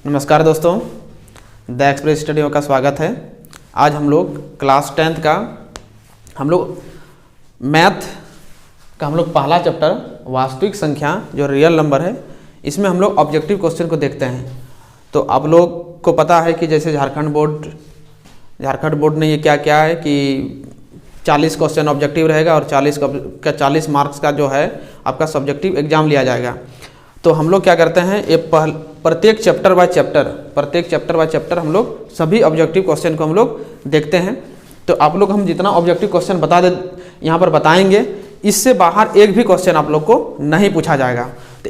नमस्कार दोस्तों, the express study का स्वागत है। आज हम लोग क्लास 10th का मैथ का पहला चैप्टर वास्तविक संख्या जो रियल नंबर है, इसमें हम लोग ऑब्जेक्टिव क्वेश्चन को देखते हैं। तो आप लोग को पता है कि जैसे झारखंड बोर्ड ने ये क्या क्या है कि 40 क्वेश्चन ऑब्जेक्टिव रहेगा और 40 मार्क्स का जो है आपका सब्जेक्टिव एग्जाम लिया जाएगा। तो हम लोग क्या करते हैं, ये प्रत्येक चैप्टर बाय चैप्टर हम लोग सभी ऑब्जेक्टिव क्वेश्चन को हम लोग देखते हैं। तो आप लोग हम जितना ऑब्जेक्टिव क्वेश्चन यहाँ पर बताएंगे, इससे बाहर एक भी क्वेश्चन आप लोग को नहीं पूछा जाएगा। तो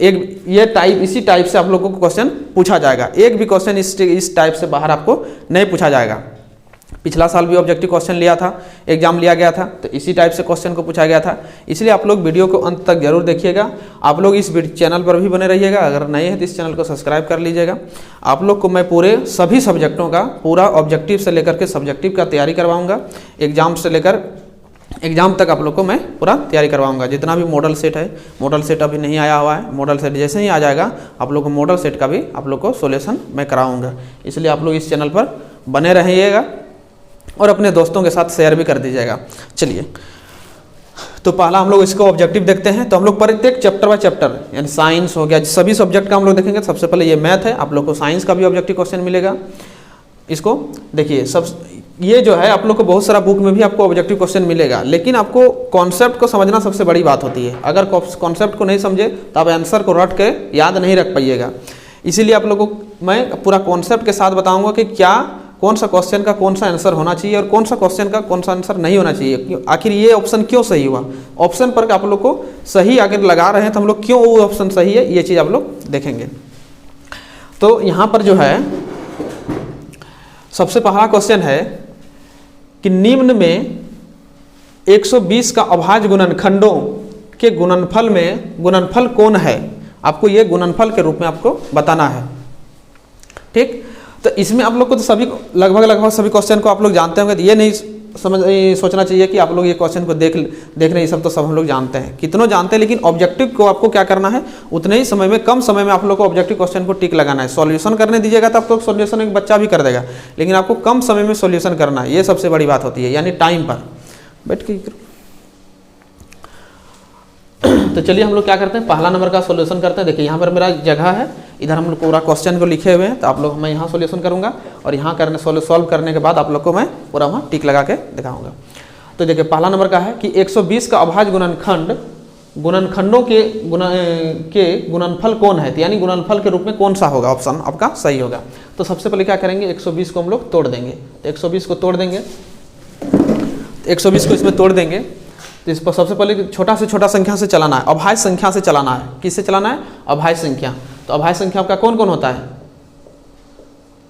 इसी टाइप से आप लोगों को क्वेश्चन पूछा जाएगा। एक भी क्वेश्चन इस टाइप से बाहर आपको नहीं पूछा जाएगा। पिछला साल भी ऑब्जेक्टिव क्वेश्चन लिया था, एग्जाम लिया गया था, तो इसी टाइप से क्वेश्चन को पूछा गया था। इसलिए आप लोग वीडियो को अंत तक जरूर देखिएगा। आप लोग इस चैनल पर भी बने रहिएगा। अगर नए हैं तो इस चैनल को सब्सक्राइब कर लीजिएगा। आप लोग को मैं पूरे सभी सब्जेक्टों का पूरा ऑब्जेक्टिव से लेकर के सब्जेक्टिव का तैयारी करवाऊँगा। एग्जाम से लेकर एग्जाम तक आप लोग को मैं पूरा तैयारी करवाऊंगा। जितना भी मॉडल सेट है, मॉडल सेट अभी नहीं आया हुआ है, मॉडल सेट जैसे ही आ जाएगा आप लोग को मॉडल सेट का भी आप लोग को सोल्यूशन मैं कराऊंगा। इसलिए आप लोग इस चैनल पर बने रहिएगा और अपने दोस्तों के साथ शेयर भी कर दीजिएगा। चलिए, तो पहला हम लोग इसको ऑब्जेक्टिव देखते हैं। तो हम लोग प्रत्येक चैप्टर बाय चैप्टर, यानी साइंस हो गया, सभी सब्जेक्ट का हम लोग देखेंगे। सबसे पहले ये मैथ है, आप लोग को साइंस का भी ऑब्जेक्टिव क्वेश्चन मिलेगा। इसको देखिए, ये जो है आप लोग को बहुत सारा बुक में भी आपको ऑब्जेक्टिव क्वेश्चन मिलेगा, लेकिन आपको कॉन्सेप्ट को समझना सबसे बड़ी बात होती है। अगर कॉन्सेप्ट को नहीं समझे तो आप आंसर को रट के याद नहीं रख पाइएगा। इसीलिए आप लोगों को मैं पूरा कॉन्सेप्ट के साथ बताऊंगा कि कौन सा क्वेश्चन का कौन सा आंसर होना चाहिए और कौन सा क्वेश्चन का कौन सा आंसर नहीं होना चाहिए। आखिर ये ऑप्शन क्यों सही हुआ, ऑप्शन पर आप लोग को सही अगर लगा रहे हैं तो हम लोग क्यों वो ऑप्शन सही है, ये चीज़ आप लोग देखेंगे। तो यहाँ पर जो है सबसे पहला क्वेश्चन है कि निम्न में 120 का अभाज्य गुणनखंडों के गुणनफल में गुणनफल कौन है। आपको ये गुणनफल के रूप में आपको बताना है। ठीक, तो इसमें आप लोग को तो लगभग सभी क्वेश्चन को आप लोग जानते होंगे। तो ये नहीं सोचना चाहिए कि आप लोग ये क्वेश्चन को देख रहे हैं, सब तो सब हम लोग जानते हैं, कितनों जानते हैं। लेकिन ऑब्जेक्टिव को आपको क्या करना है, उतने ही समय में, कम समय में आप लोग को ऑब्जेक्टिव क्वेश्चन को टिक लगाना है। सॉल्यूशन करने दीजिएगा तो आप लोग सॉल्यूशन एक बच्चा भी कर देगा, लेकिन आपको कम समय में सॉल्यूशन करना है। ये सबसे बड़ी बात होती है, यानी टाइम पर बैठ के। तो चलिए हम लोग क्या करते हैं, पहला नंबर का सॉल्यूशन करते हैं। देखिए यहाँ पर मेरा जगह है, इधर हम लोग पूरा क्वेश्चन को लिखे हुए हैं। तो आप लोग मैं यहाँ सॉल्यूशन करूँगा और यहाँ सॉल्व करने के बाद आप लोग को मैं पूरा वहाँ टिक लगा के दिखाऊंगा। तो देखिए पहला नंबर का है कि 120 का अभाज्य गुणनखंडों के गुणनफल कौन है। तो यानी गुणनफल के रूप में कौन सा होगा, ऑप्शन आपका सही होगा। तो सबसे पहले क्या करेंगे, 120 को हम लोग तोड़ देंगे। तो 120 को तोड़ देंगे, 120 को इसमें तोड़ देंगे। तो इस पर सबसे पहले छोटा से छोटा संख्या से चलाना है, अभाज्य संख्या से चलाना है। किससे चलाना है, अभाज्य संख्या। तो अभाज्य संख्या आपका कौन कौन होता है,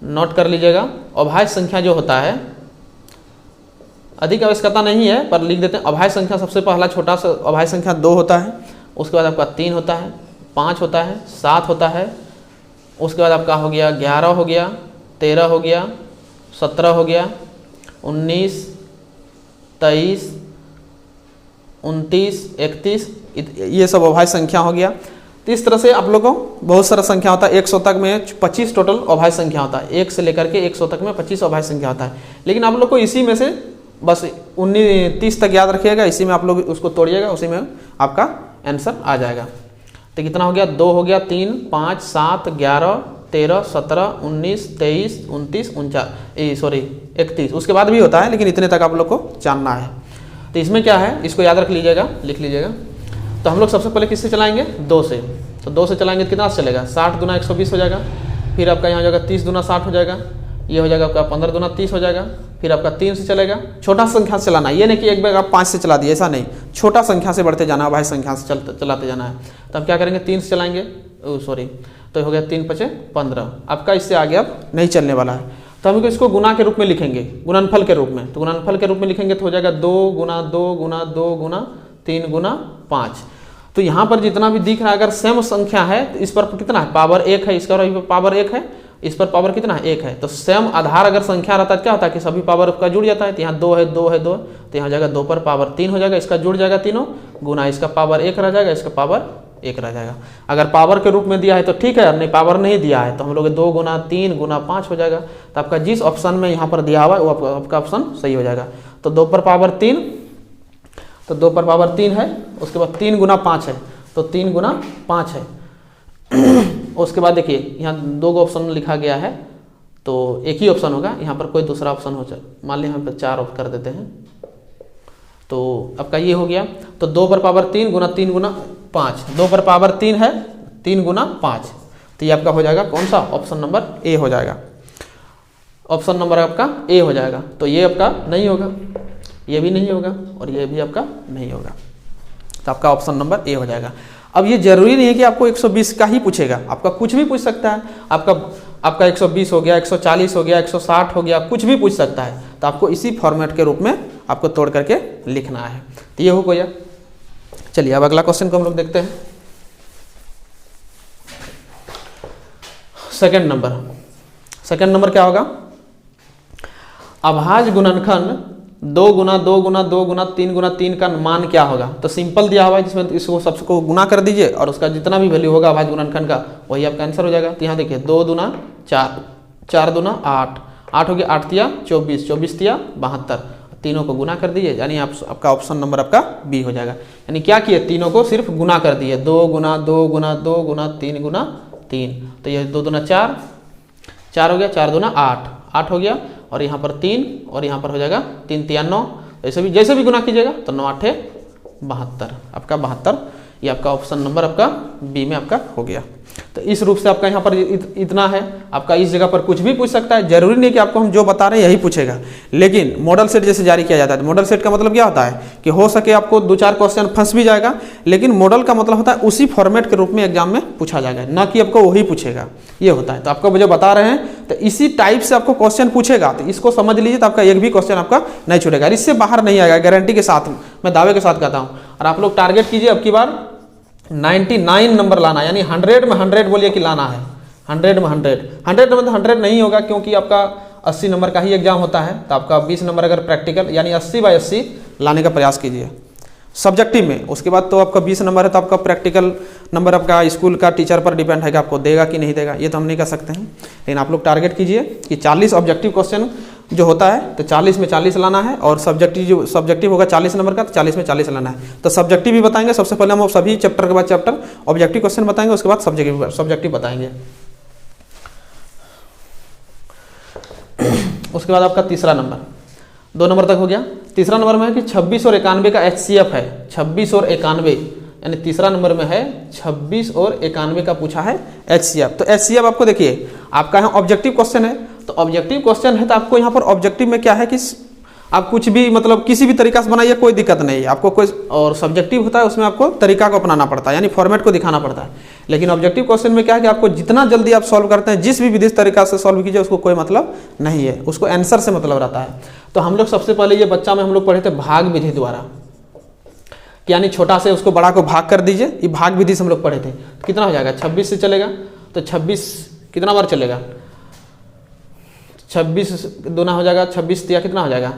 नोट कर लीजिएगा। अभाज्य संख्या जो होता है, अधिक आवश्यकता नहीं है पर लिख देते हैं। अभाज्य संख्या सबसे पहला छोटा सा अभाज्य संख्या 2 होता है, उसके बाद आपका 3 होता है, 5 होता है, 7 होता है, उसके बाद आपका हो गया 11 हो गया, 13 हो गया, 17 हो गया, 19, 23, 29, 31, ये सब अभाज्य संख्या हो गया। तो इस तरह से आप लोगों को बहुत सारा संख्या होता है। 100 तक में 25 टोटल अभाज्य संख्या होता है। 1 से लेकर के 100 तक में 25 अभाज्य संख्या होता है। लेकिन आप लोग को इसी में से बस 30 तक याद रखिएगा, इसी में आप लोग उसको तोड़िएगा, उसी में आपका आंसर आ जाएगा। तो कितना हो गया, 2 हो गया, 3, 5, 7, 11, 13, 17, 19, 23, 29, 31। उसके बाद भी होता है, लेकिन इतने तक आप लोग को जानना है। तो इसमें क्या है, इसको याद रख लीजिएगा, लिख लीजिएगा। तो हम लोग सबसे पहले किससे चलाएंगे, 2 से। तो 2 से चलाएंगे तो कितना चलेगा, 60 गुना 120 हो जाएगा। फिर आपका यहाँ हो जाएगा 30 गुना 60 हो जाएगा। ये हो जाएगा आपका 15 गुना 30 हो जाएगा। फिर आपका 3 से चलेगा। छोटा संख्या से चलाना है, ये नहीं कि एक बार आप 5 से चला दिए, ऐसा नहीं। छोटा संख्या से बढ़ते जाना है, भाई संख्या से चलाते जाना है। तो अब क्या करेंगे, 3 से चलाएंगे, तो हो गया 3 × 5 = 15। आपका इससे आगे अब नहीं चलने वाला है। तो हम इसको गुना के रूप में लिखेंगे, गुणनफल के रूप में। तो गुणनफल के रूप में लिखेंगे तो हो जाएगा 2 गुना 2 गुना 2 गुना 3 गुना 5। तो यहाँ पर जितना भी दिख रहा है, अगर सेम संख्या है तो इस पर कितना है, पावर 1 है, इसका पावर 1 है, इस पर पावर कितना है, 1 है। तो सेम आधार अगर संख्या रहता है क्या होता है कि सभी पावर का जुड़ जाता है। तो यहाँ 2 है, 2 है, 2, तो यहाँ जाएगा 2 पर पावर 3 हो जाएगा, इसका जुड़ जाएगा तीनों, गुना इसका पावर 1 रह जाएगा, इसका पावर 1 रह जाएगा। अगर पावर के रूप में दिया है तो ठीक है, नहीं पावर नहीं दिया है तो हम लोग 2 गुना 3 गुना 5 हो जाएगा। तो आपका जिस ऑप्शन में यहाँ पर दिया हुआ है वो आपका ऑप्शन सही हो जाएगा। तो 2 पर पावर 3, तो 2 पर पावर 3 है, उसके बाद 3 गुना 5 है, तो 3 गुना 5 है। उसके बाद देखिए यहाँ 2 ऑप्शन लिखा गया है तो एक ही ऑप्शन होगा, यहाँ पर कोई दूसरा ऑप्शन हो जाए, मान लीजिए यहाँ पर 4 ऑफ कर देते हैं तो आपका ये हो गया। तो 2 पर पावर 3 गुना 3 गुना 5, 2 पर पावर 3 है, 3 गुना 5, तो ये आपका हो जाएगा कौन सा, ऑप्शन नंबर ए हो जाएगा। ऑप्शन नंबर आपका ए हो जाएगा। तो ये आपका नहीं होगा, ये भी नहीं होगा और ये भी आपका नहीं होगा, तो आपका ऑप्शन नंबर ए हो जाएगा। अब ये जरूरी नहीं है कि आपको 120 का ही पूछेगा, आपका कुछ भी पूछ सकता है। आपका 120 हो गया, 140 हो गया, 160 हो गया, कुछ भी पूछ सकता है। तो आपको इसी फॉर्मेट के रूप में आपको तोड़ करके लिखना है। तो ये हो गया। चलिए अब अगला क्वेश्चन को हम लोग देखते हैं। सेकंड नंबर क्या होगा, अभाज्य गुणनखंड 2 गुना 2 गुना 2 गुना 3 गुना 3 का मान क्या होगा। तो सिंपल दिया हुआ है जिसमें इसको सबको गुना कर दीजिए और उसका जितना भी वैल्यू होगा अभाज्य गुणनखंड का वही आपका आंसर हो जाएगा। तो यहाँ देखिए 2 दूना 4, 4 दूना 8, 8 हो गया, 8 तिया 24, 24 तिया 72, तीनों को गुना कर दीजिए, यानी आपका ऑप्शन नंबर आपका बी हो जाएगा। यानी क्या किए, तीनों को सिर्फ गुना कर दिए, 2 गुना 2 गुना 2 गुना 3 गुना 3, तो ये 2 दूना 4, 4 हो गया, 4 दूना 8, 8 हो गया और यहाँ पर 3 और यहाँ पर हो जाएगा 3 तिया 9, जैसे भी गुना कीजिएगा तो 9 8 72, आपका 72, ये आपका ऑप्शन नंबर आपका बी में आपका हो गया। तो इस रूप से आपका यहाँ पर इतना है। आपका इस जगह पर कुछ भी पूछ सकता है, जरूरी नहीं कि आपको हम जो बता रहे हैं यही पूछेगा। लेकिन मॉडल सेट जैसे जारी किया जाता है, मॉडल सेट का मतलब क्या होता है कि हो सके आपको 2-4 क्वेश्चन फंस भी जाएगा, लेकिन मॉडल का मतलब होता है उसी फॉर्मेट के रूप में एग्जाम में पूछा जाएगा, ना कि आपको वही पूछेगा, ये होता है। तो आपको जो बता रहे हैं तो इसी टाइप से आपको क्वेश्चन पूछेगा, तो इसको समझ लीजिए, तो आपका एक भी क्वेश्चन आपका नहीं छूटेगा, इससे बाहर नहीं आएगा, गारंटी के साथ, मैं दावे के साथ कहता हूँ। और आप लोग टारगेट कीजिए अब की बार 99 नंबर लाना, यानी 100 में 100 बोलिए कि लाना है, 100 में 100 में तो 100 नहीं होगा, क्योंकि आपका 80 नंबर का ही एग्जाम होता है। तो आपका 20 नंबर अगर प्रैक्टिकल यानी 80/80 लाने का प्रयास कीजिए सब्जेक्टिव में। उसके बाद तो आपका 20 नंबर है, तो आपका प्रैक्टिकल नंबर आपका स्कूल का टीचर पर डिपेंड है कि आपको देगा कि नहीं देगा, ये तो हम नहीं कह सकते हैं। लेकिन आप लोग टारगेट कीजिए कि 40 ऑब्जेक्टिव क्वेश्चन जो होता है तो 40 में 40 लाना है, और सब्जेक्टिव होगा 40 नंबर का, तो 40 में 40 लाना है। तो सब्जेक्टिव भी बताएंगे, सबसे पहले हम सभी चैप्टर के बाद चैप्टर ऑब्जेक्टिव क्वेश्चन बताएंगे, उसके बाद सब्जेक्टिव बताएंगे। उसके बाद आपका तीसरा नंबर, 2 नंबर तक हो गया। तीसरा नंबर में है कि 26 और 91 का HCF है, 26 और 91, यानी तीसरा नंबर में है 26 और 91 का पूछा है HCF। तो HCF आपको देखिए, आपका यहाँ ऑब्जेक्टिव क्वेश्चन है, तो ऑब्जेक्टिव क्वेश्चन है तो आपको यहाँ पर ऑब्जेक्टिव में क्या है कि आप कुछ भी मतलब किसी भी तरीका से बनाइए, कोई दिक्कत नहीं है आपको कोई। और सब्जेक्टिव होता है उसमें आपको तरीका को अपनाना पड़ता है, यानी फॉर्मेट को दिखाना पड़ता है। लेकिन ऑब्जेक्टिव क्वेश्चन में क्या है कि आपको जितना जल्दी आप सॉल्व करते हैं, जिस भी विधि तरीका से सॉल्व कीजिए, उसको कोई मतलब नहीं है, उसको आंसर से मतलब रहता है। तो हम लोग सबसे पहले ये बच्चा में हम लोग पढ़े थे भाग विधि द्वारा, यानी छोटा से उसको बड़ा को भाग कर दीजिए, ये भाग विधि से हम लोग पढ़े थे। कितना हो जाएगा, 26 से चलेगा तो 26 कितना बार चलेगा, 26 दूना हो जाएगा, 26 तिया कितना हो जाएगा,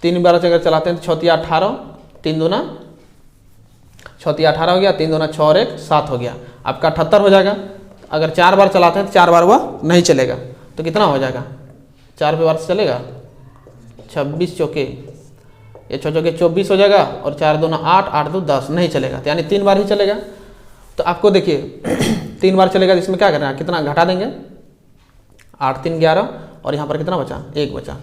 3 बार अगर चलाते हैं तो 6 तिया 18, 3 दूना 6 तिया 18 हो गया, 3 दूना 6 और 1 7 हो गया, आपका 78 हो जाएगा। अगर 4 बार चलाते हैं तो 4 बार वह नहीं चलेगा, तो कितना हो जाएगा, 4 बार से चलेगा, 26 चौके, ये 6 चौके 24 हो जाएगा, और 4 दूना 8, 8 दो 10, नहीं चलेगा, तो यानी 3 बार ही चलेगा। तो आपको देखिए 3 बार चलेगा, इसमें क्या करना है, कितना घटा देंगे, 8 3 11, और यहाँ पर कितना बचा, 1 बचा,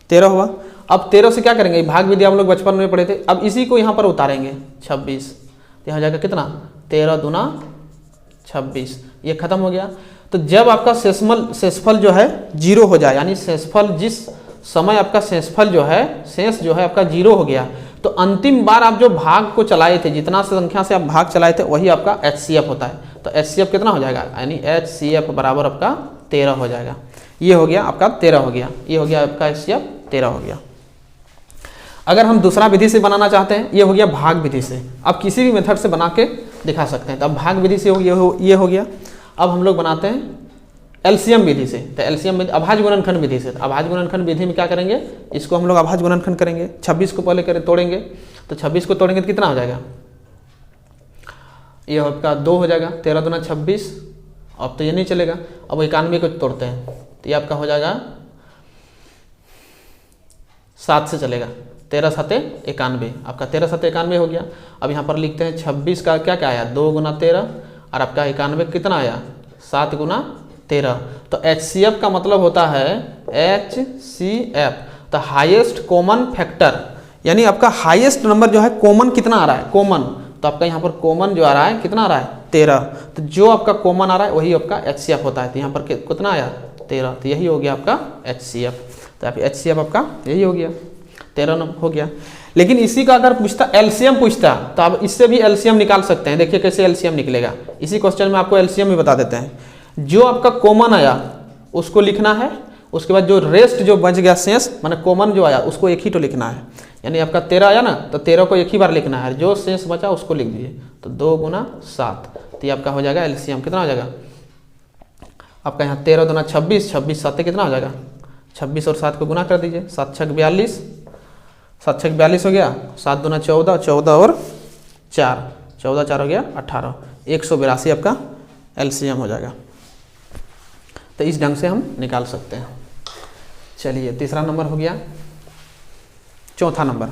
13 हुआ। अब 13 से क्या करेंगे, भाग विधि हम लोग बचपन में पढ़े थे, अब इसी को यहाँ पर उतारेंगे 26, तो यहाँ जाएगा कितना, 13 दूना 26, ये खत्म हो गया। तो जब आपका शेषफल जो है 0 हो जाए, यानी शेषफल जिस समय आपका शेषफल जो है, शेष जो है आपका 0 हो गया, तो अंतिम बार आप जो भाग को चलाए थे, जितना संख्या से आप भाग चलाए थे, वही आपका HCF होता है। तो HCF कितना हो जाएगा, यानी HCF बराबर आपका 13 हो जाएगा। ये हो गया आपका 13 हो गया, ये हो गया आपका HCF 13 हो गया। अगर हम दूसरा विधि से बनाना चाहते हैं, ये हो गया भाग विधि से, आप किसी भी मेथड से बना के दिखा सकते हैं। तो अब भाग विधि से ये हो गया। अब हम लोग बनाते हैं एलसीएम विधि से, तो एलसीएम विधि अभाज्य गुणनखंड विधि से। अभाज्य गुणनखंड विधि में क्या करेंगे, इसको हम लोग अभाज्य गुणनखंड करेंगे, 26 को पहले तोड़ेंगे, तो 26 को तोड़ेंगे तो कितना हो जाएगा, ये आपका 2 हो जाएगा, 13 दूना 26, अब तो ये नहीं चलेगा, अब 91 को तोड़ते हैं तो ये आपका हो जाएगा 7 से चलेगा, 13 7 91, आपका 13 7 91 हो गया। अब यहाँ पर लिखते हैं 26 का क्या क्या आया, 2 गुना 13, और आपका 91 कितना आया, 7 गुना 13। तो HCF का मतलब होता है HCF the highest common factor, यानी आपका हाईएस्ट नंबर जो है कॉमन कितना आ रहा है, कॉमन, तो आपका यहाँ पर कॉमन जो आ रहा है कितना आ रहा है, 13। तो जो आपका कॉमन आ रहा है वही आपका HCF होता है। तो यहाँ पर कितना आया, 13, तो यही हो गया आपका HCF। तो HCF आपका यही हो गया, 13 हो गया। लेकिन इसी का अगर पूछता LCM पूछता तो आप इससे भी LCM निकाल सकते हैं। देखिए कैसे LCM निकलेगा, इसी क्वेश्चन में आपको LCM भी बता देते हैं। जो आपका कॉमन आया उसको लिखना है, उसके बाद जो रेस्ट जो बच गया शेष माने कॉमन जो आया उसको एक ही तो लिखना है। यानी आपका 13 आया ना, तो 13 को एक ही बार लिखना है, जो शेष बचा उसको लिख दीजिए। तो 2 गुना 7, तो ये आपका हो जाएगा LCM, कितना हो जाएगा आपका यहाँ 13 दूना 26, 26 7 कितना हो जाएगा, 26 और 7 को गुना कर दीजिए, 7 6 42, 7 6 42 हो गया, 7 दूना 14, 14 और 4, 14 4 हो गया 18, 182 आपका LCM हो जाएगा। तो इस ढंग से हम निकाल सकते हैं। चलिए तीसरा नंबर हो गया। चौथा नंबर,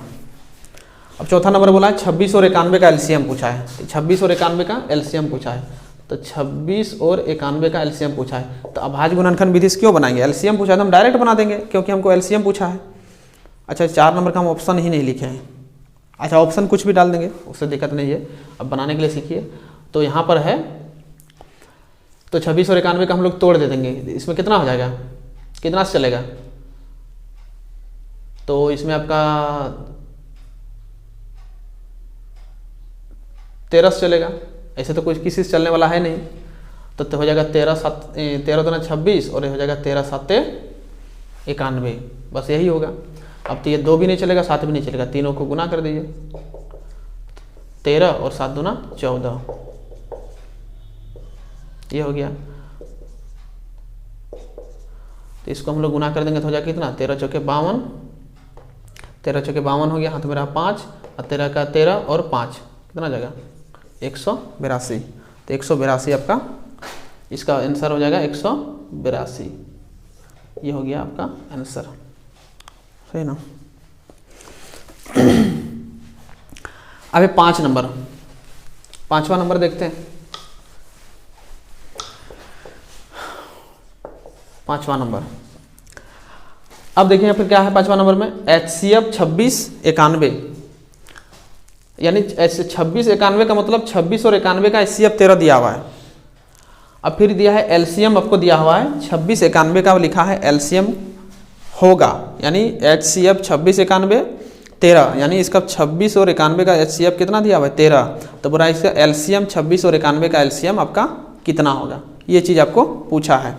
अब चौथा नंबर बोला है 26 और 91 का LCM पूछा है। तो 26 और 91 का LCM पूछा है, तो 26 और 91 का LCM पूछा है। तो अभाज्य गुणनखंड विधि से क्यों बनाएंगे, LCM पूछा है तो हम डायरेक्ट बना देंगे क्योंकि हमको LCM पूछा है। अच्छा 4 नंबर का हम ऑप्शन ही नहीं लिखे हैं। अच्छा ऑप्शन कुछ भी डाल देंगे, उससे दिक्कत नहीं है, अब बनाने के लिए सीखिए। तो यहाँ पर है तो 26 और 91 का हम लोग तोड़ दे देंगे, इसमें कितना हो जाएगा, कितना से चलेगा, तो इसमें आपका 13 से चलेगा, ऐसे तो कुछ किसी से चलने वाला है नहीं। तो हो जाएगा 13 दूना 26 और ये हो जाएगा 13 7 91, बस यही होगा। अब तो ये 2 भी नहीं चलेगा, 7 भी नहीं चलेगा, तीनों को गुना कर दीजिए, 13 और 7 दूना 14, ये हो गया। तो इसको हम लोग गुना कर देंगे तो हो जाएगा कितना, 13 चौके 52, 13 चौके 52 हो गया, हाथ मेरा 5 और 13 का 13 और 5 कितना हो जाएगा 182। तो 182 आपका इसका आंसर हो जाएगा 182, ये हो गया आपका आंसर, सही ना। अभी 5 नंबर, 5वां नंबर देखते हैं। 5वां नंबर, अब देखिए यहाँ पर क्या है 5वां नंबर में, HCF 26 91, यानी 26 91 का मतलब 26 और 91 का HCF 13 दिया हुआ है। अब फिर दिया है LCM आपको दिया हुआ है 26 91 का लिखा है LCM होगा, यानी HCF 26 91 13, यानी इसका 26 और 91 का HCF कितना दिया हुआ है 13। तो बोला इसका LCM 26 और 91 का LCM आपका कितना होगा, ये चीज़ आपको पूछा है।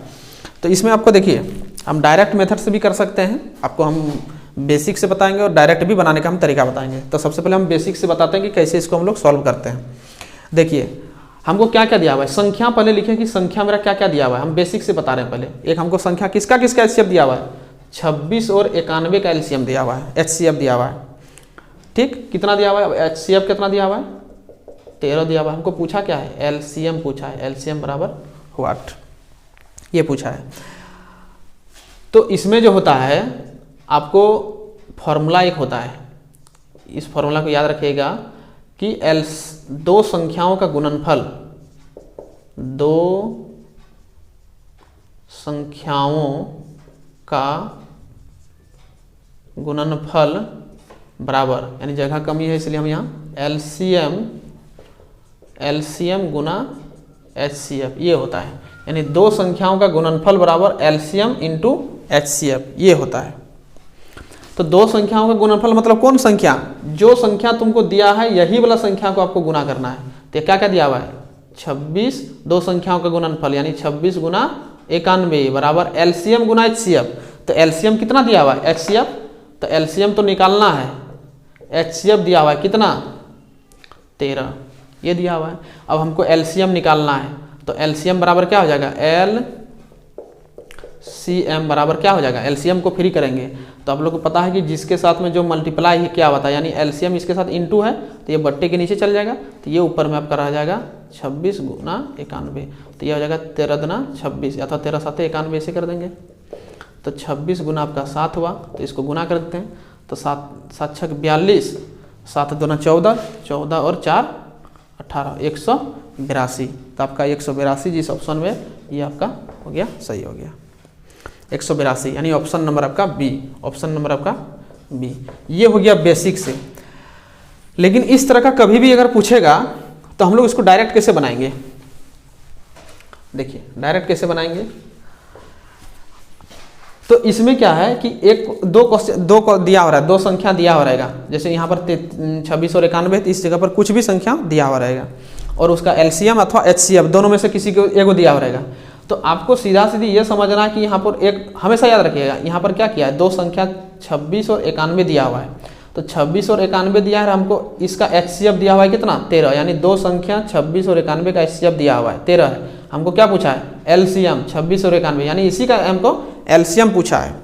तो इसमें आपको देखिए हम डायरेक्ट मेथड से भी कर सकते हैं, आपको हम बेसिक से बताएंगे और डायरेक्ट भी बनाने का हम तरीका बताएंगे। तो सबसे पहले हम बेसिक से बताते हैं कि कैसे इसको हम लोग सॉल्व करते हैं। देखिए हमको क्या क्या दिया हुआ है, संख्या पहले लिखें कि संख्या मेरा क्या क्या दिया हुआ है, हम बेसिक से बता रहे हैं। पहले एक हमको संख्या किसका किसका HCF दिया हुआ है, 26 और 91 का LCM दिया हुआ है, HCF दिया हुआ है, ठीक, कितना दिया हुआ है, HCF कितना दिया हुआ है 13 दिया हुआ है। हमको पूछा क्या है, LCM पूछा है, LCM बराबर व्हाट, ये पूछा है। तो इसमें जो होता है आपको फॉर्मूला एक होता है, इस फॉर्मूला को याद रखिएगा कि दो संख्याओं का गुणनफल, दो संख्याओं का गुणनफल बराबर, यानी जगह कमी है इसलिए हम यहाँ LCM गुना HCF ये होता है, यानी दो संख्याओं का गुणनफल बराबर LCM इंटू HCF ये होता है। तो दो संख्याओं का गुणनफल मतलब कौन संख्या, जो संख्या तुमको दिया है यही वाला संख्या को आपको गुना करना है। तो क्या क्या दिया हुआ है 26, दो संख्याओं का गुणनफल यानी 26 गुना 91 बराबर LCM गुना HCF। तो LCM कितना दिया हुआ है HCF, तो LCM तो निकालना है, HCF दिया हुआ है कितना 13 ये दिया हुआ है। अब हमको LCM निकालना है, तो LCM बराबर क्या हो जाएगा, LCM बराबर क्या हो जाएगा, LCM को फ्री करेंगे तो आप लोग को पता है कि जिसके साथ में जो मल्टीप्लाई है क्या होता है, यानी LCM इसके साथ इंटू है तो ये बट्टे के नीचे चल जाएगा, तो ये ऊपर में आपका रह जाएगा 26 गुना 91, तो यह हो जाएगा 13 दुना 26 अथवा 13 7 91 ऐसे कर देंगे। तो 26 गुना आपका 7 हुआ, तो इसको गुना कर देते हैं। तो 7 7 6 42, 7 दुना 14, 14 और 4 18, 182। तो आपका 182 जिस ऑप्शन में ये आपका हो गया, सही हो गया 182, यानी ऑप्शन नंबर आपका बी, ऑप्शन नंबर आपका बी। ये हो गया बेसिक से। लेकिन इस तरह का कभी भी अगर पूछेगा तो हम लोग इसको डायरेक्ट कैसे बनाएंगे, देखिए डायरेक्ट कैसे बनाएंगे। तो इसमें क्या है कि दो क्वेश्चन दिया हो रहा है, दो संख्या दिया हो रहेगा। जैसे यहाँ पर 26 और 91, इस जगह पर कुछ भी संख्या दिया हुआ रहेगा और उसका एलसीएम अथवा एचसीएफ दोनों में से किसी को एगो दिया हो रहेगा। तो आपको सीधा सीधी ये समझना कि यहाँ पर एक, हमेशा याद रखिएगा, यहाँ पर क्या किया है, दो संख्या 26 और 91 दिया हुआ है। तो 26 और 91 दिया है, हमको इसका एचसीएफ दिया हुआ है कितना, 13, यानी दो संख्या 26 और 91 का एचसीएफ दिया हुआ है 13 है। हमको क्या पूछा है, एलसीएम 26 और 91, यानी इसी का हमको एलसीएम पूछा है।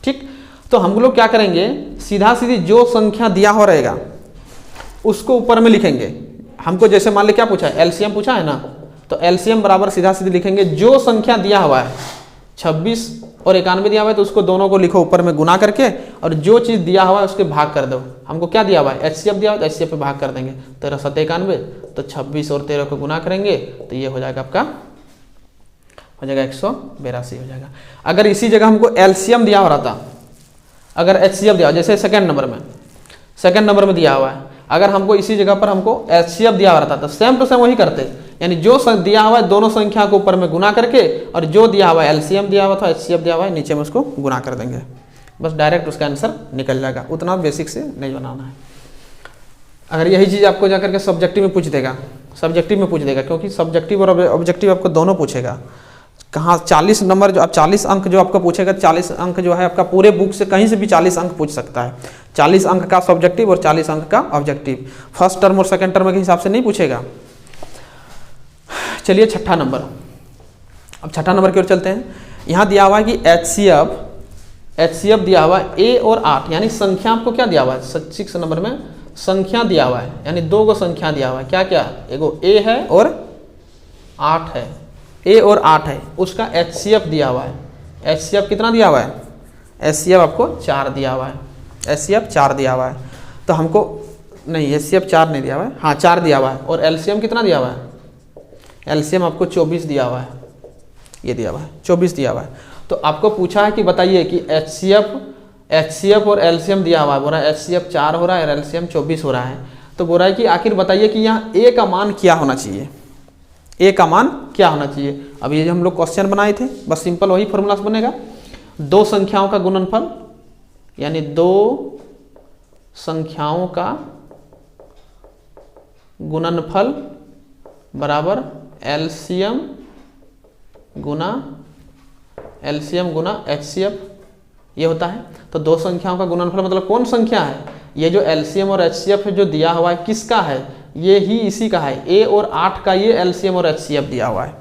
ठीक, तो हम लोग क्या करेंगे, सीधा सीधी जो संख्या दिया हो रहेगा उसको ऊपर में लिखेंगे। हमको जैसे मान ले क्या पूछा है, एलसीएम पूछा है ना, तो एलसीएम बराबर सीधा सीधी लिखेंगे जो संख्या दिया हुआ है, 26 और 91 दिया हुआ है तो उसको दोनों को लिखो ऊपर में गुना करके, और जो चीज़ दिया हुआ है उसके भाग कर दो। हमको क्या दिया हुआ है, एचसीएफ दिया हुआ है तो एचसीएफ पे भाग कर देंगे, 13 7 91, तो 26 और 13 को गुना करेंगे तो ये हो जाएगा आपका, हो जाएगा 182 हो जाएगा। अगर इसी जगह हमको एलसीएम दिया हो रहा था, अगर एचसीएफ दिया, जैसे सेकंड नंबर में दिया हुआ है, अगर हमको इसी जगह पर हमको एचसीएफ दिया हो रहा था तो सेम टू सेम वही करते, यानी जो दिया हुआ है दोनों संख्या को ऊपर में गुना करके, और जो दिया हुआ है एलसीएम दिया हुआ था, एचसीएफ दिया हुआ है, नीचे में उसको गुना कर देंगे, बस डायरेक्ट उसका आंसर निकल जाएगा। उतना बेसिक से नहीं बनाना है। अगर यही चीज़ आपको जाकर के सब्जेक्टिव में पूछ देगा, क्योंकि सब्जेक्टिव और ऑब्जेक्टिव आपको दोनों पूछेगा। कहाँ 40 नंबर जो आप 40 अंक जो आपका पूछेगा, 40 अंक जो है आपका पूरे बुक से कहीं से भी 40 अंक पूछ सकता है। 40 अंक का सब्जेक्टिव और 40 अंक का ऑब्जेक्टिव, फर्स्ट टर्म और सेकंड टर्म के हिसाब से नहीं पूछेगा। चलिए छठा नंबर, अब छठा नंबर की ओर चलते हैं। यहाँ दिया हुआ है कि एचसीएफ दिया हुआ है ए और 8, यानी संख्या आपको क्या दिया हुआ है, 6 नंबर में संख्या दिया हुआ है, यानी दो को संख्या दिया हुआ है, क्या क्या, एगो ए है और 8 है, ए और 8 है, उसका एचसीएफ दिया हुआ है। एचसीएफ कितना दिया हुआ है, एचसीएफ आपको 4 दिया हुआ है, एचसीएफ 4 दिया हुआ है। तो हमको नहीं, एचसीएफ 4 नहीं दिया हुआ है, हाँ 4 दिया हुआ है। और एलसीएम कितना दिया हुआ है, एलसीएम आपको 24 दिया हुआ है, ये दिया हुआ है 24 दिया हुआ है। तो आपको पूछा है कि बताइए कि एचसीएफ और एलसीएम दिया हुआ है, बोल रहा है एचसीएफ 4 हो रहा है और एलसीएम 24 हो रहा है। तो बोल रहा है कि आखिर बताइए कि यहाँ ए का मान क्या होना चाहिए, ए का मान क्या होना चाहिए। अब ये जो हम लोग क्वेश्चन बनाए थे, बस सिंपल वही फॉर्मूला से बनेगा, दो संख्याओं का गुणनफल, यानी दो संख्याओं का गुणनफल बराबर एलसीएम गुना एचसीएफ, ये होता है। तो दो संख्याओं का गुणनफल मतलब कौन संख्या है, ये जो एलसीएम और एचसीएफ जो दिया हुआ है किसका है, ये ही इसी का है, ए और 8 का ये एलसीएम और एचसीएफ दिया हुआ है।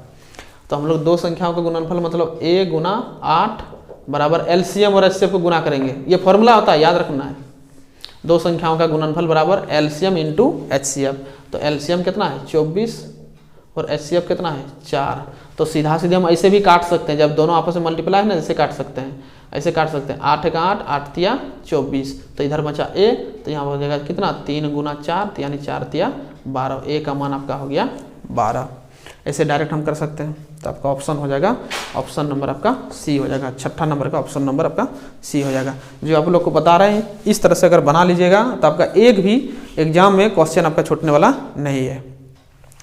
तो हम लोग दो संख्याओं का गुणनफल मतलब ए गुना 8 बराबर एलसीएम और एचसीएफ को गुना करेंगे, ये फॉर्मूला होता है, याद रखना है। दो संख्याओं का गुणनफल बराबर एलसीएम इंटू एचसीएफ। तो एलसीएम कितना है 24 और एचसीएफ कितना है 4। तो सीधा सीधे हम ऐसे भी काट सकते हैं, जब दोनों आपस में मल्टीप्लाई है ना, ऐसे काट सकते हैं, ऐसे काट सकते हैं, 8 का 8, 8 तिया 24, तो इधर बचा ए, तो यहाँ हो जाएगा कितना 3 गुना 4, यानी 4 तिया 12, ए का मान आपका हो गया 12। ऐसे डायरेक्ट हम कर सकते हैं। तो आपका ऑप्शन हो जाएगा, ऑप्शन नंबर आपका सी हो जाएगा, छठा नंबर का ऑप्शन नंबर आपका सी हो जाएगा। जो आप लोग को बता रहे हैं इस तरह से अगर बना लीजिएगा तो आपका एक भी एग्जाम में क्वेश्चन आपका छूटने वाला नहीं है।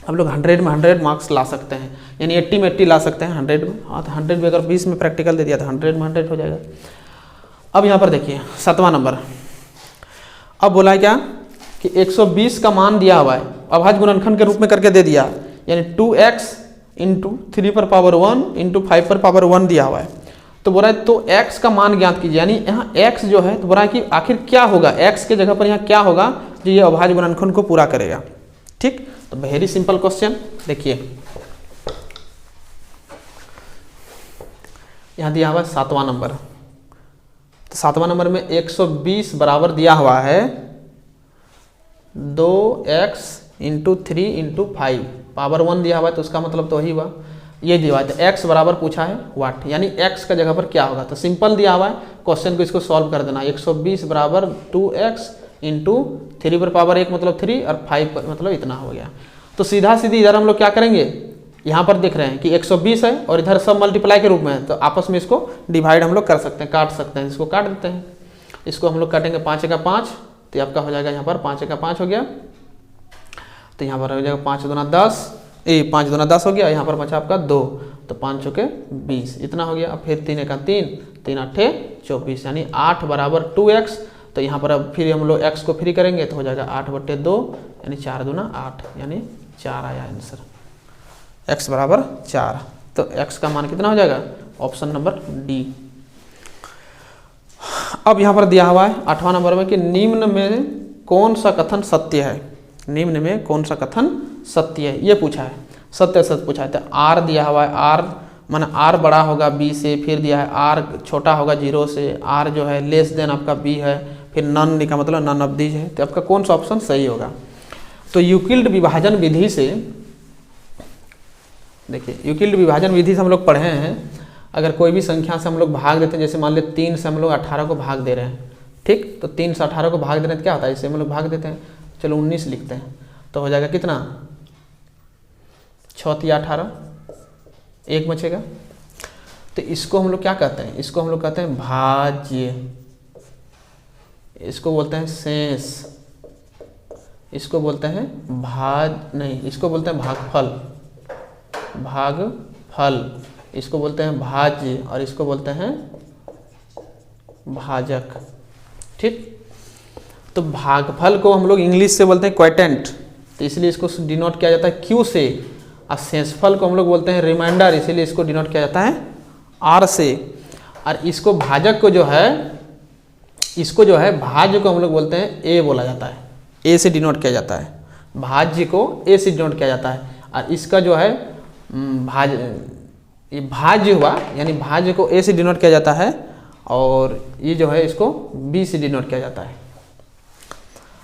हम लोग 100 में 100 मार्क्स ला सकते हैं, यानी 80 में 80 ला सकते हैं 100 में। हाँ, तो 100 में अगर 20 में प्रैक्टिकल दे दिया तो 100 में 100 हो जाएगा। अब यहाँ पर देखिए 7वां नंबर, अब बोला है क्या कि 120 का मान दिया हुआ है, अभाज्य गुणनखंड के रूप में करके दे दिया, यानी 2x इंटू 3 पर पावर 1 इंटू 5 पर पावर 1 दिया हुआ है। तो बोला है तो x का मान ज्ञात कीजिए, यानी यहाँ x जो है, तो बोला है कि आखिर क्या होगा, x के जगह पर यहाँ क्या होगा जो ये अभाज्य गुणनखंड को पूरा करेगा। ठीक, तो वेरी सिंपल क्वेश्चन। देखिए यहाँ दिया हुआ है 7वां नंबर, तो 7वां नंबर में 120 बराबर दिया हुआ है 2x इंटू 3 इंटू 5 पावर 1 दिया हुआ है तो उसका मतलब तो वही हुआ, ये दिया हुआ है x बराबर पूछा है वाट, यानी x का जगह पर क्या होगा, तो सिंपल दिया हुआ है क्वेश्चन को, इसको सॉल्व कर देना। 120 बराबर 2x इंटू 3 पर पावर 1 मतलब 3 और 5 पर मतलब इतना हो गया। तो सीधा सीधी इधर हम लोग क्या करेंगे, यहाँ पर देख रहे हैं कि 120 है और इधर सब मल्टीप्लाई के रूप में है, तो आपस में इसको डिवाइड हम लोग कर सकते हैं, काट सकते हैं, इसको काट देते हैं। इसको हम लोग काटेंगे 5 का 5, तो आपका हो जाएगा यहाँ पर 5 का 5 हो गया, तो यहाँ पर हो जाएगा 5 दूना 10, 5 दूना 10 हो गया, यहाँ पर बचा आपका 2, तो 5 चौके 20 इतना हो गया। अब फिर 3 का 3, 3 8 24, यानी 8 बराबर 2x, तो यहाँ पर अब फिर हम लोग x को फ्री करेंगे तो हो जाएगा 8/2, यानी 4 दूना 8, यानी 4 आया आंसर, x बराबर 4। तो x का मान कितना हो जाएगा, ऑप्शन नंबर डी। अब यहाँ पर दिया हुआ है 8वां नंबर में कि निम्न में कौन सा कथन सत्य है, निम्न में कौन सा कथन सत्य है, ये पूछा है, सत्य सत्य पूछा है। तो r दिया हुआ है, r माने r बड़ा होगा b से, फिर दिया है r छोटा होगा 0 से, r जो है लेस देन आपका b है, फिर नन का मतलब नन ऑफ दीज है, तो आपका कौन सा ऑप्शन सही होगा। तो यूक्लिड विभाजन विधि से, देखिए यूक्लिड विभाजन विधि से हम लोग पढ़े हैं, अगर कोई भी संख्या से हम लोग भाग देते हैं, जैसे मान ले 3 से हम लोग 18 को भाग दे रहे हैं, ठीक, तो 3 से 18 को भाग दे रहे हैं तो क्या होता है, इसे हम लोग भाग देते हैं, चलो 19 लिखते हैं, तो हो जाएगा कितना 6 या 18, 1 बचेगा। तो इसको हम लोग क्या कहते हैं, इसको हम लोग कहते हैं भाज्य, इसको बोलते हैं शेष, इसको बोलते हैं इसको बोलते हैं भागफल, भागफल, इसको बोलते हैं भाज्य और इसको बोलते हैं भाजक, ठीक। तो भागफल को हम लोग इंग्लिश से बोलते हैं क्वोटेंट, तो इसलिए इसको डिनोट किया जाता है Q से, और शेषफल को हम लोग बोलते हैं रिमाइंडर, इसीलिए इसको डिनोट किया जाता है R से। और इसको भाजक को जो है, इसको जो है भाज्य को हम लोग बोलते हैं A बोला जाता है, A से डिनोट किया जाता है, भाज्य को A से डिनोट किया जाता है। और इसका जो है ये भाज्य हुआ, यानी भाज्य को A से डिनोट किया जाता है, और ये जो है इसको B से डिनोट किया जाता है।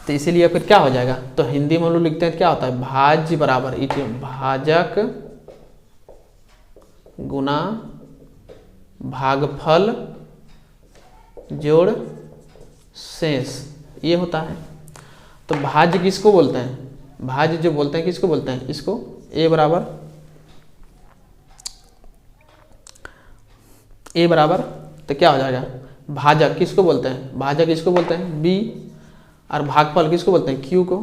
तो इसीलिए फिर क्या हो जाएगा, तो हिंदी में हम लोग लिखते हैं क्या होता है, भाज्य बराबर भाजक गुना भागफल जोड़ शेष, ये होता है। तो भाज्य किसको बोलते हैं, भाज्य जो बोलते हैं किसको बोलते हैं, इसको A बराबर, तो क्या हो जाएगा, भाजक किसको बोलते हैं, भाजक इसको बोलते हैं B, और भागफल किसको बोलते हैं Q को,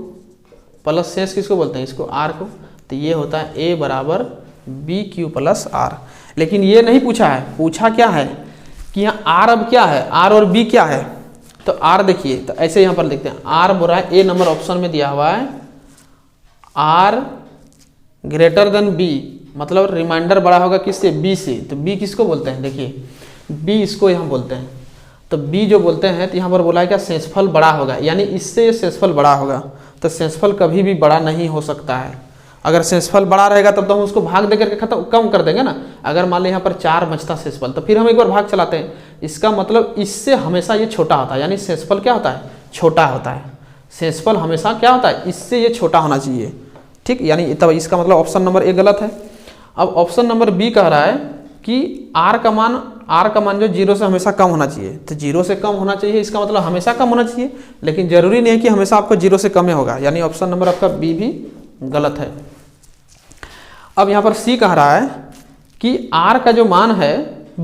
प्लस शेष किसको बोलते हैं, इसको R को। तो ये होता है A बराबर BQ प्लस R। लेकिन ये नहीं पूछा है, पूछा क्या है कि यहाँ R अब क्या है, R और B क्या है, तो R देखिए, तो ऐसे यहाँ पर देखते हैं, R बोल रहा है A नंबर ऑप्शन में दिया हुआ है R ग्रेटर देन B, मतलब रिमाइंडर बड़ा होगा किससे, B से। तो B किसको बोलते हैं, देखिए B इसको यहाँ बोलते हैं, तो B जो बोलते हैं, तो यहाँ पर बोला है क्या, शेषफल बड़ा होगा, यानी इससे ये शेषफल बड़ा होगा। तो शेषफल कभी भी बड़ा नहीं हो सकता है, अगर शेषफल बड़ा रहेगा तब तो हम उसको भाग दे करके खत्म कम कर देंगे ना। अगर मान लें यहाँ पर 4 बचता शेषफल, तो फिर हम एक बार भाग चलाते हैं, इसका मतलब इससे हमेशा ये छोटा होता है, यानी शेषफल क्या होता है, छोटा होता है। शेषफल हमेशा क्या होता है, इससे ये छोटा होना चाहिए, ठीक, यानी तब इसका मतलब ऑप्शन नंबर A गलत है। अब ऑप्शन नंबर B कह रहा है कि R का मान जो 0 से हमेशा कम होना चाहिए, तो 0 से कम होना चाहिए, इसका मतलब हमेशा कम होना चाहिए, लेकिन जरूरी नहीं है कि हमेशा आपको 0 से कम ही होगा, यानी ऑप्शन नंबर आपका B भी गलत है। अब यहाँ पर C कह रहा है कि R का जो मान है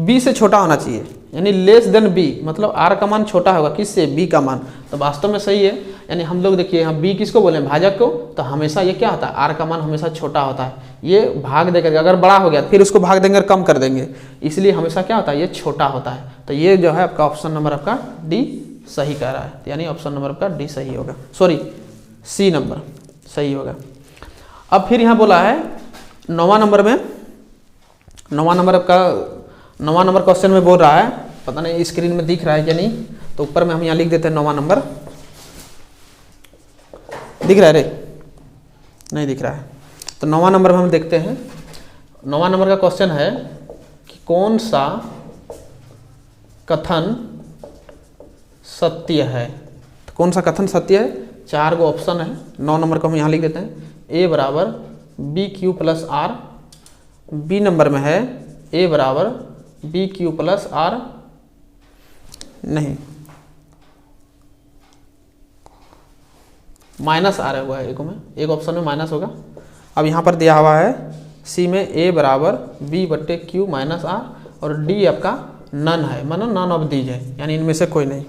B से छोटा होना चाहिए, यानी लेस देन B, मतलब R का मान छोटा होगा किससे, B का मान। तो वास्तव में सही है, यानी हम लोग देखिए यहाँ B किसको बोले, भाजक को, तो हमेशा ये क्या होता है, R का मान हमेशा छोटा होता है, ये भाग देकर अगर बड़ा हो गया फिर उसको भाग देंगे और कम कर देंगे, इसलिए हमेशा क्या होता है, ये छोटा होता है। तो ये जो है आपका ऑप्शन नंबर आपका D सही कह रहा है, यानी ऑप्शन नंबर आपका D सही होगा, सॉरी C नंबर सही होगा। अब फिर यहाँ बोला है 9वां नंबर में, 9वां नंबर क्वेश्चन में बोल रहा है, पता नहीं स्क्रीन में दिख रहा है या नहीं, तो ऊपर में हम यहाँ लिख देते हैं 9वां नंबर, दिख रहा है रे, नहीं दिख रहा है। तो 9वां नंबर में हम देखते हैं, 9वां नंबर का क्वेश्चन है कि कौन सा कथन सत्य है। तो कौन सा कथन सत्य है, 4 गो ऑप्शन है, 9 नंबर को हम यहाँ लिख देते हैं। A बराबर B Q plus R, B number में है ए बराबर बी क्यू प्लस आर, नहीं माइनस आर हुआ है, एक ऑप्शन में माइनस होगा। अब यहाँ पर दिया हुआ है सी में ए बराबर बी बट्टे क्यू माइनस आर, और डी आपका नन है, मानो नन ऑफ दीज है, यानी इनमें से कोई नहीं।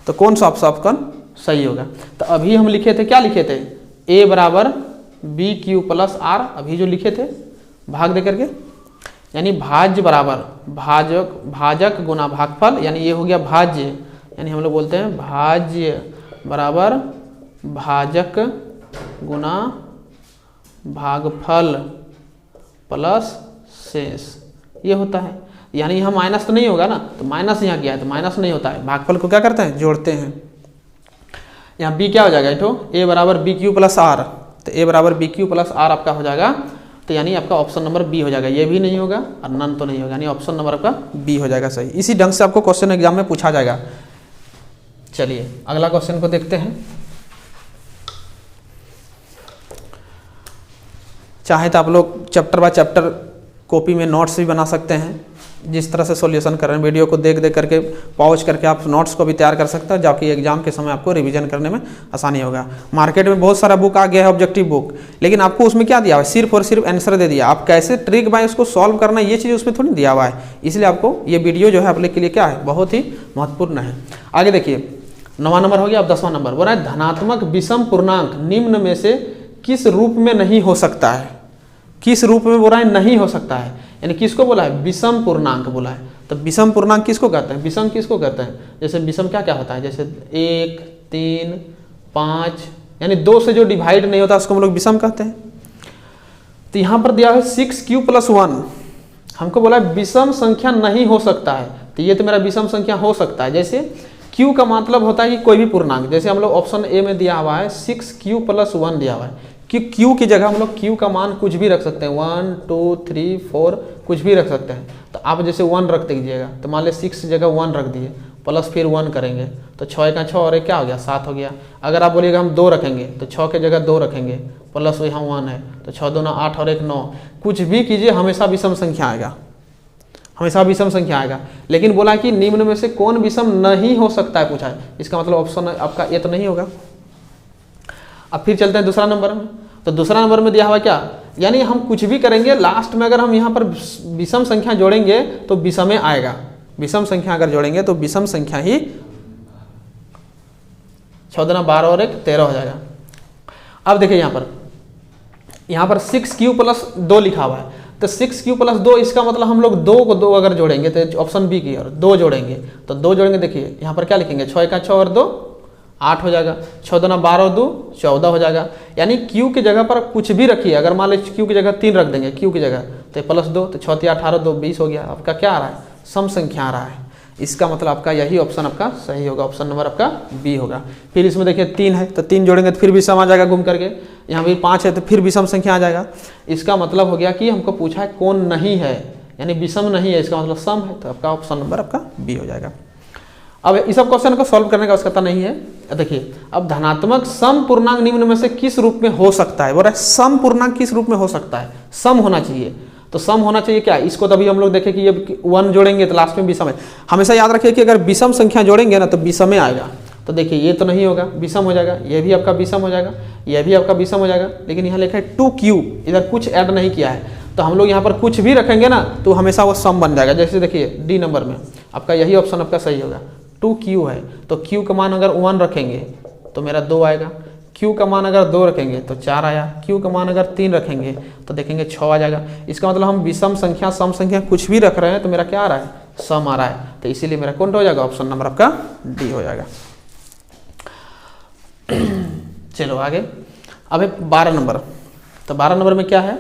तो कौन सा ऑप्शन सही होगा? तो अभी हम लिखे थे, क्या लिखे थे, ए बराबर बी क्यू प्लस आर, अभी जो लिखे थे भाग दे करके, यानी भाज्य बराबर भाजक गुना भागफल, यानी ये हो गया भाज्य, यानी हम लोग बोलते हैं भाज्य बराबर भाजक गुना भागफल प्लस शेष, ये होता है। यानी यहाँ माइनस तो नहीं होगा ना, तो माइनस यहाँ किया है तो माइनस नहीं होता है, भागफल को क्या करते हैं, जोड़ते हैं। यहाँ बी क्या हो जाएगा, इठो ए बराबर बी क्यू प्लस आर, तो ए बराबर बी क्यू प्लस आर आपका हो जाएगा, तो यानी आपका ऑप्शन नंबर बी हो जाएगा। ये भी नहीं होगा और नन तो नहीं होगा, यानी ऑप्शन नंबर आपका बी हो जाएगा सही। इसी ढंग से आपको क्वेश्चन एग्जाम में पूछा जाएगा। चलिए अगला क्वेश्चन को देखते हैं। चाहे तो आप लोग चैप्टर बाय चैप्टर कॉपी में नोट्स भी बना सकते हैं, जिस तरह से सॉल्यूशन कर रहे हैं, वीडियो को देख करके पॉज करके आप नोट्स को भी तैयार कर सकते हैं, जबकि एग्जाम के समय आपको रिवीजन करने में आसानी होगा। मार्केट में बहुत सारा बुक आ गया है, ऑब्जेक्टिव बुक, लेकिन आपको उसमें क्या दिया हुआ है, सिर्फ और सिर्फ आंसर दे दिया। आप कैसे ट्रिक बाय उसको सॉल्व करना है, ये चीज़ उसमें थोड़ी दिया हुआ है। इसलिए आपको ये वीडियो जो है आप लोग के लिए क्या है, बहुत ही महत्वपूर्ण है। आगे देखिए 9वां नंबर हो गया। अब 10वां नंबर बोला है धनात्मक विषम पूर्णांक निम्न में से किस रूप में नहीं हो सकता है। किस रूप में बोला है, नहीं हो सकता है, यानी किसको बोला है, विषम पूर्णांक बोला है। तो विषम पूर्णांक किसको कहते हैं, विषम किसको कहते हैं, जैसे विषम क्या क्या होता है, जैसे 1, 3, 5, यानी 2 से जो डिवाइड नहीं होता उसको हम लोग विषम कहते हैं। तो यहाँ पर दिया है 6q + 1, हमको बोला है विषम संख्या नहीं हो सकता है, तो ये तो मेरा विषम संख्या हो सकता है। जैसे q का मतलब होता है कि कोई भी पूर्णांक, जैसे हम लोग ऑप्शन ए में दिया हुआ है 6q + 1 दिया हुआ है कि q की जगह हम लोग q का मान कुछ भी रख सकते हैं, 1, 2, 3, 4 कुछ भी रख सकते हैं। तो आप जैसे 1 रख दीजिएगा, तो मान लें 6 की जगह 1 रख दिए, प्लस फिर 1 करेंगे तो 6 का 6 और एक क्या हो गया, 7 हो गया। अगर आप बोलिएगा हम 2 रखेंगे तो 6 की जगह 2 रखेंगे, प्लस यहाँ 1 है, तो 6 दूना 8 और 1 9, कुछ भी कीजिए हमेशा विषम संख्या आएगा, हमेशा विषम संख्या आएगा। लेकिन बोला कि निम्न में से कौन विषम नहीं हो सकता है पूछा है, इसका मतलब ऑप्शन आपका ए तो नहीं होगा। अब फिर चलते हैं दूसरा नंबर में। तो दूसरा नंबर में दिया हुआ क्या, यानी हम कुछ भी करेंगे लास्ट में अगर हम यहाँ पर विषम संख्या जोड़ेंगे तो विषम में आएगा। विषम संख्या अगर जोड़ेंगे तो विषम संख्या ही 6 दूना 12 और 1 13 हो जाएगा। अब देखिए यहाँ पर 6q + 2 लिखा हुआ है, तो 6q + 2 इसका मतलब हम लोग 2 को 2 अगर जोड़ेंगे तो ऑप्शन बी की ओर 2 जोड़ेंगे, तो 2 जोड़ेंगे। देखिए यहाँ पर क्या लिखेंगे, 6 का 6 और 2 8 हो जाएगा, 6 दूना 12 और 2 14 हो जाएगा। यानी q की जगह पर कुछ भी रखिए, अगर मान लीजिए q की जगह 3 रख देंगे q की जगह, तो +2 तो 6 3 18 2 20 हो गया। आपका क्या आ रहा है, सम संख्या आ रहा है। इसका मतलब आपका यही ऑप्शन आपका सही होगा, ऑप्शन नंबर आपका बी होगा। फिर इसमें देखिए 3 है तो 3 जोड़ेंगे तो फिर भी सम आ जाएगा घूम करके। यहाँ भी 5 है तो फिर भी सम संख्या आ जाएगा। इसका मतलब हो गया कि हमको पूछा है कौन नहीं है, यानी विषम नहीं है, इसका मतलब सम है, तो आपका ऑप्शन नंबर आपका बी हो जाएगा। अब इस सब क्वेश्चन को सॉल्व करने का आवश्यकता नहीं है। देखिए अब धनात्मक सम पूर्णांक निम्न में से किस रूप में हो सकता है, बोल रहा है सम पूर्णांक किस रूप में हो सकता है, सम होना चाहिए। तो सम होना चाहिए क्या, इसको तभी हम लोग देखें कि ये 1 जोड़ेंगे तो लास्ट में विषम है। हमेशा याद रखिए कि अगर विषम संख्या जोड़ेंगे ना तो विषम में आएगा। तो देखिए ये तो नहीं होगा, विषम हो जाएगा, ये भी आपका विषम हो जाएगा, ये भी आपका विषम हो जाएगा। लेकिन यहाँ लिखा है 2q, इधर कुछ ऐड नहीं किया है, तो हम लोग यहाँ पर कुछ भी रखेंगे ना तो हमेशा वो सम बन जाएगा। जैसे देखिए डी नंबर में आपका यही ऑप्शन आपका सही होगा, 2q है तो q का मान अगर 1 रखेंगे तो मेरा 2 आएगा, q का मान अगर 2 रखेंगे तो 4 आया, q का मान अगर 3 रखेंगे तो देखेंगे 6 आ जाएगा। इसका मतलब हम विषम संख्या सम संख्या कुछ भी रख रहे हैं तो मेरा क्या आ रहा है, सम आ रहा है। तो इसीलिए मेरा कौन हो जाएगा, ऑप्शन नंबर आपका डी हो जाएगा। चलो आगे, अब 12 नंबर। तो 12 नंबर में क्या है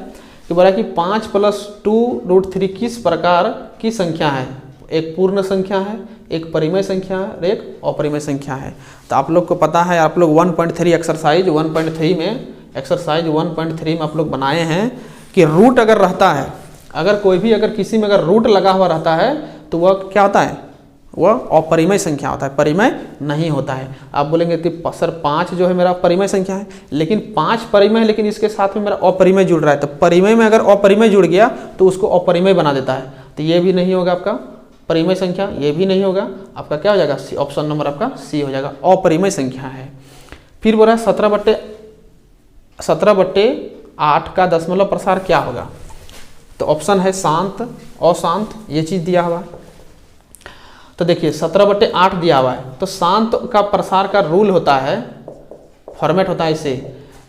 कि बोला कि 5 + 2√3 किस प्रकार की संख्या है, एक पूर्ण संख्या है, एक परिमेय संख्या है और एक अपरिमेय संख्या है। तो आप लोग को पता है, आप लोग 1.3 एक्सरसाइज 1.3 में आप लोग बनाए हैं कि रूट अगर रहता है, अगर कोई भी अगर किसी में अगर रूट लगा हुआ रहता है तो वह क्या होता है, वह अपरिमेय संख्या होता है, परिमेय नहीं होता है। आप बोलेंगे कि सर 5 जो है मेरा परिमेय संख्या है, लेकिन 5 परिमेय है, लेकिन इसके साथ में मेरा अपरिमेय जुड़ रहा है, तो परिमेय में अगर अपरिमेय जुड़ गया तो उसको अपरिमेय बना देता है, तो ये भी नहीं होगा आपका परिमेय संख्या, ये भी नहीं होगा आपका, क्या हो जाएगा ऑप्शन नंबर आपका सी हो जाएगा, अपरिमेय संख्या है। फिर बोल रहा है 17/8 का दशमलव प्रसार क्या होगा, तो ऑप्शन है शांत, अशांत, ये चीज दिया हुआ है। तो देखिए 17/8 दिया हुआ है, तो शांत का प्रसार का रूल होता है, फॉर्मेट होता है इसे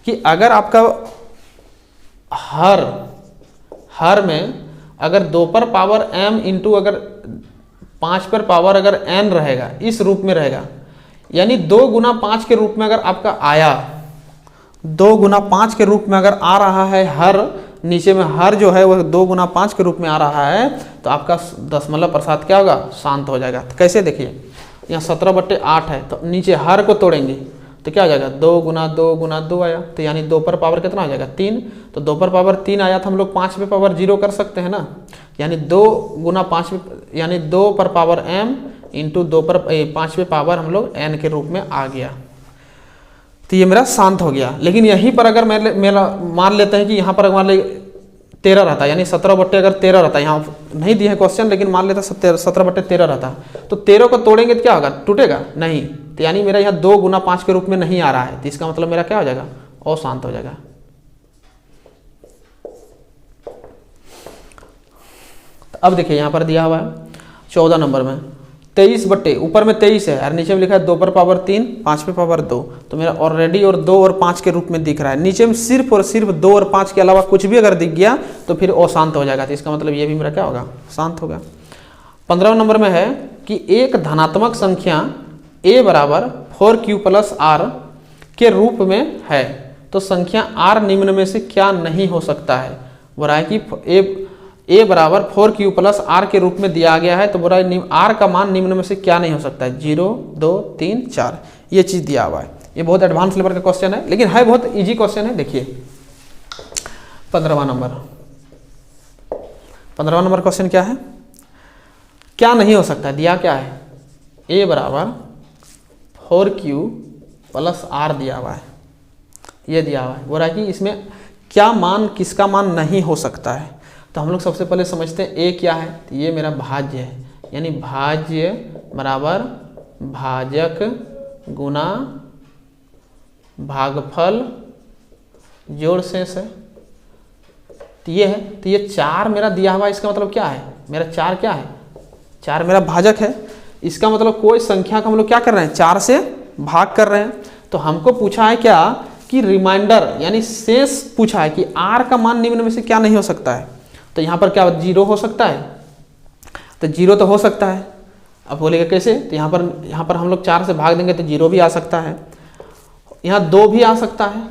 कि अगर आपका हर में अगर 2 पर पावर m इंटू अगर 5 पर पावर अगर n रहेगा, इस रूप में रहेगा, यानी 2 गुना 5 के रूप में अगर आपका आया, 2 गुना 5 के रूप में अगर आ रहा है हर, नीचे में हर जो है वह 2 गुना 5 के रूप में आ रहा है, तो आपका दशमलव प्रसाद क्या होगा, शांत हो जाएगा। तो कैसे देखिए, यहाँ 17/8 है, तो नीचे हर को तोड़ेंगे तो क्या हो जाएगा, 2 गुना 2 गुना 2 आया, तो यानी 2 पर पावर कितना हो जाएगा 3, तो 2 पर पावर 3 आया, तो हम लोग 5 पे पावर 0 कर सकते हैं ना, यानी 2 गुना 5 यानी 2 पर पावर m इंटू 2 पर 5 पे पावर हम लोग n के रूप में आ गया, तो ये मेरा शांत हो गया। लेकिन यहीं पर अगर मेरा मान लेते हैं कि यहाँ पर मान ले 13 रहता, यानी 17/13 रहता, यहाँ नहीं दिए हैं क्वेश्चन, लेकिन मान लेता 17/13 रहता, तो 13 को तोड़ेंगे तो क्या होगा, टूटेगा नहीं, तो यानी मेरा यहाँ 2 गुना 5 के रूप में नहीं आ रहा है, तो इसका मतलब मेरा क्या हो जाएगा, अशांत हो जाएगा। तो अब देखिए यहाँ पर दिया हुआ है 14 नंबर में 23 ऊपर में 23 है और नीचे में लिखा है 2 पर पावर 3 5 पे पावर 2, तो मेरा ऑलरेडी और 2 और 5 के रूप में दिख रहा है, नीचे में सिर्फ और सिर्फ 2 और 5 के अलावा कुछ भी अगर दिख गया तो फिर अशांत हो जाएगा, तो इसका मतलब ये भी मेरा क्या होगा, शांत होगा। 15 नंबर में है कि एक धनात्मक संख्या a बराबर 4q + r के रूप में है, तो संख्या r निम्न में से क्या नहीं हो सकता है। बोला है कि a बराबर 4q + r के रूप में दिया गया है, तो बोला r का मान निम्न में से क्या नहीं हो सकता है, 0 2 3 4, ये चीज दिया हुआ है। ये बहुत एडवांस लेवल का क्वेश्चन है, लेकिन है बहुत इजी क्वेश्चन है। देखिए 15वां नंबर क्वेश्चन क्या है, क्या नहीं हो सकता, दिया क्या है, a बराबर 4q + r दिया हुआ है, ये दिया हुआ है। बोल रहा है कि इसमें क्या मान, किसका मान नहीं हो सकता है, तो हम लोग सबसे पहले समझते हैं a क्या है, तो ये मेरा भाज्य है, यानी भाज्य बराबर भाजक गुना भागफल जोड़ शेष है, तो ये है, तो ये 4 मेरा दिया हुआ है, इसका मतलब क्या है, मेरा 4 क्या है, 4 मेरा भाजक है, इसका मतलब कोई संख्या का हम लोग क्या कर रहे हैं, 4 से भाग कर रहे हैं। तो हमको पूछा है क्या कि रिमाइंडर यानी शेष पूछा है कि r का मान निम्न में से क्या नहीं हो सकता है, तो यहाँ पर क्या 0 हो सकता है, तो 0 तो हो सकता है। अब बोलेगा कैसे, तो यहाँ पर हम लोग 4 से भाग देंगे तो 0 भी आ सकता है, यहाँ 2 भी आ सकता है,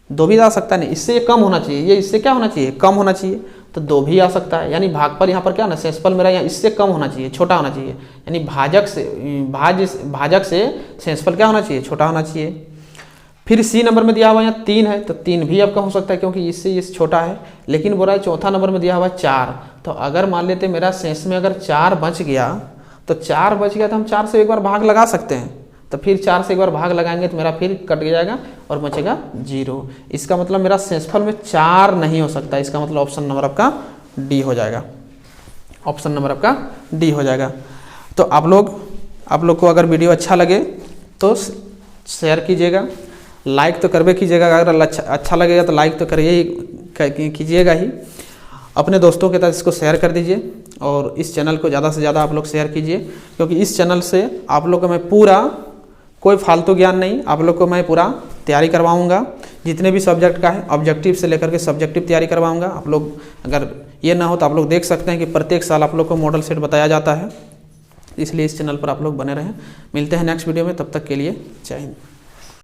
2 भी आ सकता है, नहीं इससे ये कम होना चाहिए, ये इससे क्या होना चाहिए, कम होना चाहिए, तो 2 भी आ सकता है, यानी भागफल यहाँ पर क्या ना, शेषफल मेरा यहाँ इससे कम होना चाहिए, छोटा होना चाहिए, यानी भाजक से शेषफल क्या होना चाहिए, छोटा होना चाहिए। फिर सी नंबर में दिया हुआ यहाँ 3 है, तो 3 भी आपका हो सकता है क्योंकि इससे ये छोटा है। लेकिन बोला है चौथा नंबर में दिया हुआ 4, तो अगर मान लेते मेरा शेष में अगर 4 बच गया, तो 4 बच गया तो हम 4 से एक बार भाग लगा सकते हैं, तो फिर 4 से एक बार भाग लगाएंगे तो मेरा फिर कट जाएगा और बचेगा 0। इसका मतलब मेरा शेषफल में 4 नहीं हो सकता, इसका मतलब ऑप्शन नंबर आपका डी हो जाएगा, ऑप्शन नंबर आपका डी हो जाएगा। तो आप लोग को अगर वीडियो अच्छा लगे तो शेयर कीजिएगा, लाइक तो करबे कीजिएगा, अगर अच्छा लगेगा तो लाइक तो करिए कीजिएगा ही, अपने दोस्तों के साथ इसको शेयर कर दीजिए और इस चैनल को ज़्यादा से ज़्यादा आप लोग शेयर कीजिए, क्योंकि इस चैनल से आप लोग को मैं पूरा कोई फालतू ज्ञान नहीं, आप लोग को मैं पूरा तैयारी करवाऊंगा, जितने भी सब्जेक्ट का है ऑब्जेक्टिव से लेकर के सब्जेक्टिव तैयारी करवाऊंगा। आप लोग अगर ये ना हो तो आप लोग देख सकते हैं कि प्रत्येक साल आप लोग को मॉडल सेट बताया जाता है, इसलिए इस चैनल पर आप लोग बने रहें। मिलते हैं नेक्स्ट वीडियो में, तब तक के लिए जय हिंद।